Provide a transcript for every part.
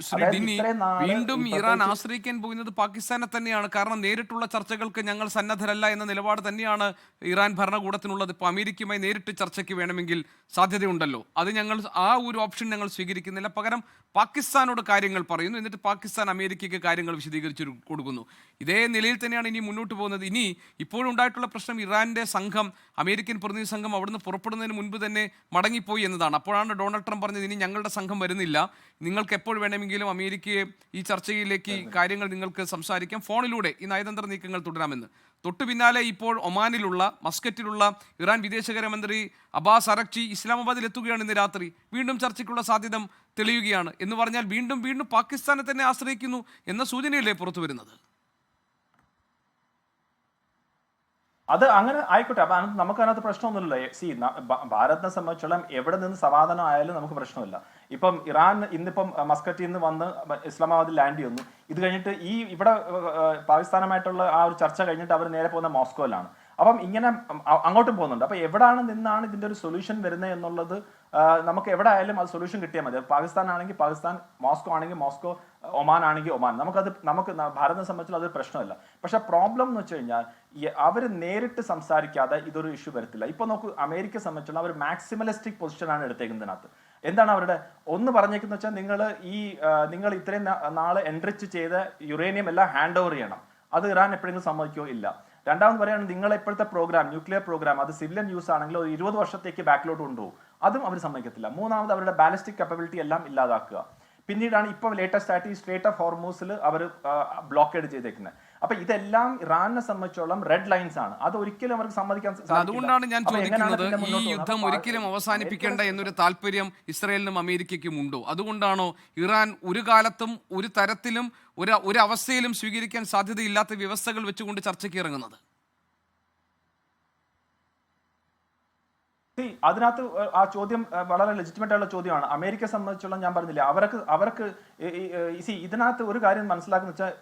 ശ്രീ ഡിന്നി, വീണ്ടും ഇറാൻ ആശ്രയിക്കാൻ പോകുന്നത് പാകിസ്ഥാനെ തന്നെയാണ്. കാരണം നേരിട്ടുള്ള ചർച്ചകൾക്ക് ഞങ്ങൾ സന്നദ്ധരല്ല എന്ന നിലപാട് തന്നെയാണ് ഇറാൻ ഭരണകൂടത്തിനുള്ളത്. ഇപ്പോൾ അമേരിക്കയുമായി നേരിട്ട് ചർച്ചയ്ക്ക് വേണമെങ്കിൽ സാധ്യതയുണ്ടല്ലോ. അത് ഞങ്ങൾ ആ ഒരു ഓപ്ഷൻ ഞങ്ങൾ സ്വീകരിക്കുന്നില്ല. പകരം പാകിസ്ഥാനോട് കാര്യങ്ങൾ പറയുന്നു, എന്നിട്ട് പാകിസ്ഥാൻ അമേരിക്കയ്ക്ക് കാര്യങ്ങൾ വിശദീകരിച്ചു കൊടുക്കുന്നു. ഇതേ നിലയിൽ തന്നെയാണ് ഇനി മുന്നോട്ട് പോകുന്നത്. ഇനി ഇപ്പോഴും ഉണ്ടായിട്ടുള്ള പ്രശ്നം ഇറാന്റെ സംഘം, അമേരിക്കൻ പ്രതിനിധി സംഘം അവിടുന്ന് പുറപ്പെടുന്നതിന് മുൻപ് തന്നെ മടങ്ങിപ്പോയി എന്നതാണ്. അപ്പോഴാണ് ഡൊണാൾഡ് ട്രംപ് പറഞ്ഞത്, ഇനി ഞങ്ങളുടെ സംഘം വരുന്നില്ല, നിങ്ങൾക്ക് എപ്പോൾ വേണമെങ്കിലും അമേരിക്കയെ ഈ ചർച്ചയിലേക്ക് കാര്യങ്ങൾ നിങ്ങൾക്ക് സംസാരിക്കാം, ഫോണിലൂടെ ഈ നയതന്ത്ര നീക്കങ്ങൾ തുടരാമെന്ന്. തൊട്ടു പിന്നാലെ ഇപ്പോൾ ഒമാനിലുള്ള മസ്കറ്റിലുള്ള ഇറാൻ വിദേശകാര്യമന്ത്രി അബ്ബാസ് അറക്ചി ഇസ്ലാമാബാദിൽ എത്തുകയാണ് ഇന്ന് രാത്രി. വീണ്ടും ചർച്ചയ്ക്കുള്ള സാധ്യത തെളിയുകയാണ് എന്ന് പറഞ്ഞാൽ വീണ്ടും പാകിസ്ഥാനെ തന്നെ ആശ്രയിക്കുന്നു എന്ന സൂചനയല്ലേ പുറത്തു വരുന്നത്? അത് അങ്ങനെ ആയിക്കോട്ടെ. അപ്പൊ നമുക്ക് അതിനകത്ത് പ്രശ്നമൊന്നുമില്ലല്ലോ. ഭാരതത്തെ സംബന്ധിച്ചോളം എവിടെ നിന്ന് സമാധാനം ആയാലും നമുക്ക് പ്രശ്നമില്ല. ഇപ്പം ഇറാൻ ഇന്നിപ്പം മസ്കറ്റിൽ നിന്ന് വന്ന് ഇസ്ലാമാബാദിൽ ലാൻഡ് ചെയ്യുന്നു. ഇത് കഴിഞ്ഞിട്ട് ഇവിടെ പാകിസ്ഥാനുമായിട്ടുള്ള ആ ഒരു ചർച്ച കഴിഞ്ഞിട്ട് അവർ നേരെ പോകുന്ന മോസ്കോയിലാണ്. അപ്പം ഇങ്ങനെ അങ്ങോട്ടും പോകുന്നുണ്ട്. അപ്പൊ എവിടെ നിന്നാണ് ഇതിന്റെ ഒരു സൊല്യൂഷൻ വരുന്നത് എന്നുള്ളത് നമുക്ക് എവിടെ ആയാലും അത് സൊല്യൂഷൻ കിട്ടിയാൽ മതി. പാകിസ്ഥാൻ ആണെങ്കിൽ പാകിസ്ഥാൻ, മോസ്കോ ആണെങ്കിൽ മോസ്കോ, ഒമാൻ ആണെങ്കിൽ ഒമാൻ. നമുക്ക് ഭാരതത്തെ സംബന്ധിച്ചുള്ള അതൊരു പ്രശ്നമല്ല. പക്ഷെ പ്രോബ്ലം എന്ന് വെച്ച് കഴിഞ്ഞാൽ അവർ നേരിട്ട് സംസാരിക്കാതെ ഇതൊരു ഇഷ്യൂ വരത്തില്ല. ഇപ്പൊ നോക്കൂ, അമേരിക്കയെ സംബന്ധിച്ചുള്ള അവർ മാക്സിമലിസ്റ്റിക് പൊസിഷനാണ് എടുത്തേക്കുന്നതിനകത്ത്. എന്താണ് അവരുടെ ഒന്ന് പറഞ്ഞേക്കുന്നത് വെച്ചാൽ, നിങ്ങൾ ഇത്രയും നാള് എൻറിച്ച് ചെയ്ത യുറേനിയം എല്ലാം ഹാൻഡ് ഓവർ ചെയ്യണം. അത് ഇറാൻ എപ്പോഴെങ്കിലും സമ്മതിക്കോ? ഇല്ല. രണ്ടാമത് പറയുകയാണ്, നിങ്ങൾ ഇപ്പോഴത്തെ പ്രോഗ്രാം, ന്യൂക്ലിയർ പ്രോഗ്രാം, അത് സിവിലിയൻ യൂസ് ആണെങ്കിൽ ഒരു 20 വർഷത്തേക്ക് ബാക്കിലോട്ട് കൊണ്ടുപോകും. അതും അവർ സമ്മതിക്കത്തില്ല. മൂന്നാമത് അവരുടെ ബാലിസ്റ്റിക് കപ്പബിലിറ്റി എല്ലാം ഇല്ലാതാക്കുക. പിന്നീടാണ് ഇപ്പോൾ ലേറ്റസ്റ്റ് ആയിട്ട് ഈ സ്ട്രേറ്റ് ഓഫ് ഹോർമൂസിൽ അവർ ബ്ലോക്കേഡ് ചെയ്തേക്കുന്നത്. അപ്പൊ ഇതെല്ലാം ഇറാനെ സംബന്ധിച്ചോളം റെഡ് ലൈൻസ് ആണ്. അത് ഒരിക്കലും അവർക്ക് സമ്മതിക്കാൻ സാധിക്കില്ല. അതുകൊണ്ടാണ് ഞാൻ ചോദിക്കുന്നത്, ഈ യുദ്ധം ഒരിക്കലും അവസാനിപ്പിക്കേണ്ട എന്നൊരു താല്പര്യം ഇസ്രായേലിനും അമേരിക്കയ്ക്കും ഉണ്ടോ? അതുകൊണ്ടാണോ ഇറാൻ ഒരു കാലത്തും ഒരു തരത്തിലും ഒരു അവസ്ഥയിലും സ്വീകരിക്കാൻ സാധ്യതയില്ലാത്ത വ്യവസ്ഥകൾ വെച്ചുകൊണ്ട് ചർച്ചയ്ക്ക് ഇറങ്ങുന്നത്? അതിനകത്ത് ആ ചോദ്യം വളരെ ലെജിറ്റിമേറ്റ് ആയിട്ടുള്ള ചോദ്യമാണ്. അമേരിക്കയെ സംബന്ധിച്ചുള്ള ഞാൻ പറഞ്ഞില്ല, അവർക്ക് ഇതിനകത്ത് ഒരു കാര്യം മനസ്സിലാക്കുന്ന വെച്ചാൽ,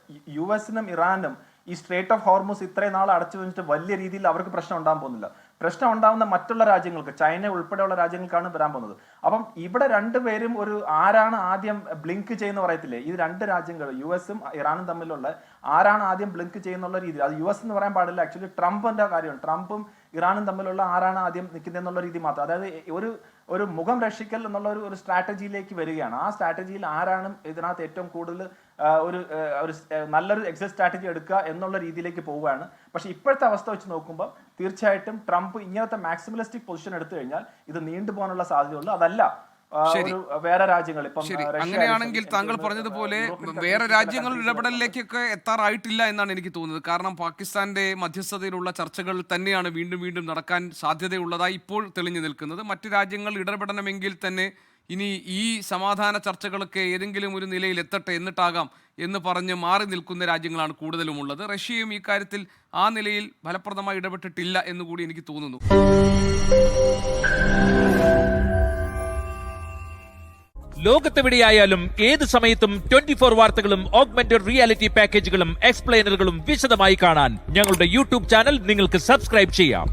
US-നും ഇറാനും ഈ സ്ട്രേറ്റ് ഓഫ് ഹോർമൂസ് ഇത്രയും നാൾ അടച്ചു വെച്ചിട്ട് വലിയ രീതിയിൽ അവർക്ക് പ്രശ്നം ഉണ്ടാകാൻ പോകുന്നില്ല. പ്രശ്നം ഉണ്ടാകുന്ന മറ്റുള്ള രാജ്യങ്ങൾക്ക്, ചൈന ഉൾപ്പെടെയുള്ള രാജ്യങ്ങൾക്കാണ് വരാൻ പോകുന്നത്. അപ്പം ഇവിടെ രണ്ടുപേരും ആരാണ് ആദ്യം ബ്ലിങ്ക് ചെയ്യുന്ന പറയത്തില്ലേ, ഈ രണ്ട് രാജ്യങ്ങൾ US-ഉം ഇറാനും തമ്മിലുള്ള ആരാണ് ആദ്യം ബ്ലിങ്ക് ചെയ്യുന്നുള്ള രീതിയിൽ, അത് US എന്ന് പറയാൻ പാടില്ല, ആക്ച്വലി ട്രംപിന്റെ കാര്യമാണ്. ട്രംപും ഇറാനും തമ്മിലുള്ള ആരാണ് ആദ്യം നിൽക്കുന്നത് എന്നുള്ള രീതി മാത്രം. അതായത് ഒരു മുഖം രക്ഷിക്കൽ എന്നുള്ള ഒരു സ്ട്രാറ്റജിയിലേക്ക് വരികയാണ്. ആ സ്ട്രാറ്റജിയിൽ ആരാണ് ഇതിനകത്ത് ഏറ്റവും കൂടുതൽ ഒരു നല്ലൊരു എക്സിറ്റ് സ്ട്രാറ്റജി എടുക്കുക എന്നുള്ള രീതിയിലേക്ക് പോവുകയാണ്. പക്ഷെ ഇപ്പോഴത്തെ അവസ്ഥ വെച്ച് നോക്കുമ്പോൾ തീർച്ചയായിട്ടും ട്രംപ് ഇങ്ങനത്തെ മാക്സിമലിസ്റ്റിക് പൊസിഷൻ എടുത്തു കഴിഞ്ഞാൽ ഇത് നീണ്ടുപോകാനുള്ള സാധ്യതയുള്ളൂ. അതല്ല വേറെ രാജ്യങ്ങൾ, അങ്ങനെയാണെങ്കിൽ താങ്കൾ പറഞ്ഞതുപോലെ വേറെ രാജ്യങ്ങളുടെ ഇടപെടലിലേക്കൊക്കെ എത്താറായിട്ടില്ല എന്നാണ് എനിക്ക് തോന്നുന്നത്. കാരണം പാകിസ്ഥാന്റെ മധ്യസ്ഥതയിലുള്ള ചർച്ചകൾ തന്നെയാണ് വീണ്ടും നടക്കാൻ സാധ്യതയുള്ളതായി ഇപ്പോൾ തെളിഞ്ഞു നിൽക്കുന്നത്. മറ്റു രാജ്യങ്ങൾ ഇടപെടണമെങ്കിൽ തന്നെ ഇനി ഈ സമാധാന ചർച്ചകളൊക്കെ ഏതെങ്കിലും ഒരു നിലയിൽ എത്തട്ടെ, എന്നിട്ടാകാം എന്ന് പറഞ്ഞ് മാറി നിൽക്കുന്ന രാജ്യങ്ങളാണ് കൂടുതലുമുള്ളത്. റഷ്യയും ഈ കാര്യത്തിൽ ആ നിലയിൽ ഫലപ്രദമായി ഇടപെട്ടിട്ടില്ല എന്നുകൂടി എനിക്ക് തോന്നുന്നു. ലോകത്തെവിടെയായാലും ഏത് സമയത്തും 24 വാർത്തകളും ഓഗ്മെന്റഡ് റിയാലിറ്റി പാക്കേജുകളും എക്സ്പ്ലെയിനറുകളും വിശദമായി കാണാൻ ഞങ്ങളുടെ YouTube ചാനൽ നിങ്ങൾക്ക് സബ്സ്ക്രൈബ് ചെയ്യാം.